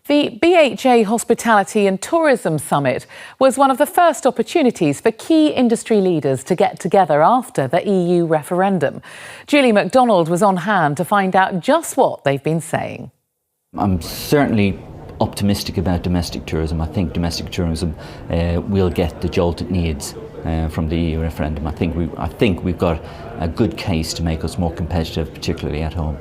The BHA Hospitality and Tourism Summit was one of the first opportunities for key industry leaders to get together after the EU referendum. Julie MacDonald was on hand to find out just what they've been saying. I'm certainly optimistic about domestic tourism. I think domestic tourism will get the jolt it needs from the EU referendum. I think we've got a good case to make us more competitive, particularly at home.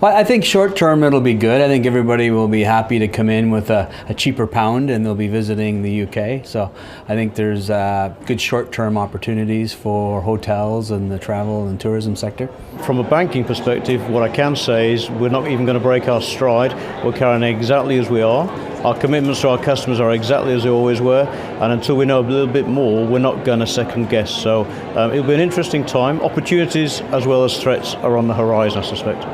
Well, I think short term it'll be good. I think everybody will be happy to come in with a cheaper pound and they'll be visiting the UK. So I think there's good short term opportunities for hotels and the travel and tourism sector. From a banking perspective, what I can say is we're not even going to break our stride. We're carrying exactly as we are. Our commitments to our customers are exactly as they always were, and until we know a little bit more, we're not going to second guess. So it'll be an interesting time. Opportunities as well as threats are on the horizon, I suspect.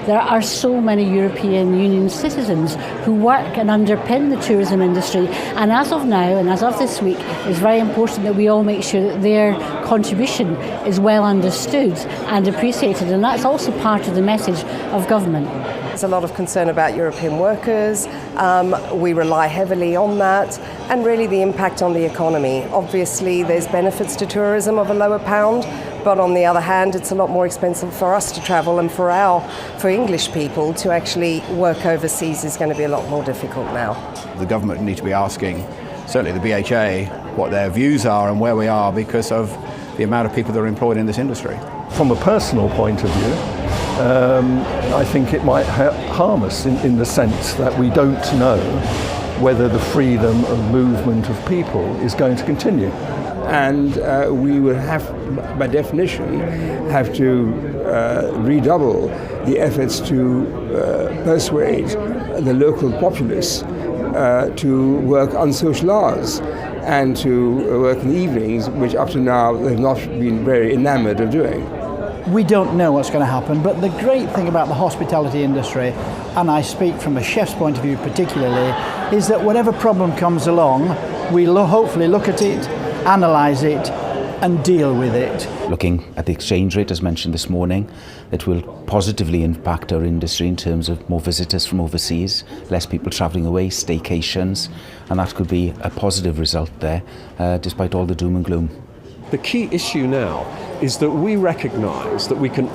There are so many European Union citizens who work and underpin the tourism industry, and as of now and as of this week, it's very important that we all make sure that their contribution is well understood and appreciated, and that's also part of the message of government. There's a lot of concern about European workers. We rely heavily on that, and really the impact on the economy. Obviously, there's benefits to tourism of a lower pound, but on the other hand, it's a lot more expensive for us to travel, and for English people to actually work overseas is going to be a lot more difficult now. The government need to be asking, certainly the BHA, what their views are and where we are because of the amount of people that are employed in this industry. From a personal point of view, I think it might harm us in the sense that we don't know whether the freedom of movement of people is going to continue. And we will have, by definition, have to redouble the efforts to persuade the local populace to work on social hours and to work in the evenings, which up to now they've not been very enamoured of doing. We don't know what's going to happen, but the great thing about the hospitality industry, and I speak from a chef's point of view particularly, is that whatever problem comes along, we'll hopefully look at it, analyse it and deal with it. Looking at the exchange rate, as mentioned this morning, it will positively impact our industry in terms of more visitors from overseas, less people travelling away, staycations, and that could be a positive result there, despite all the doom and gloom. The key issue now is that we recognise that we can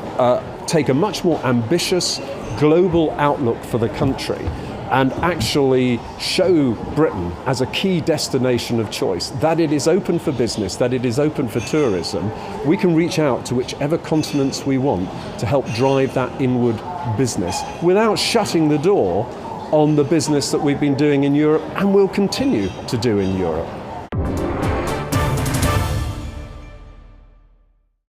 take a much more ambitious global outlook for the country and actually show Britain as a key destination of choice, that it is open for business, that it is open for tourism. We can reach out to whichever continents we want to help drive that inward business without shutting the door on the business that we've been doing in Europe and will continue to do in Europe.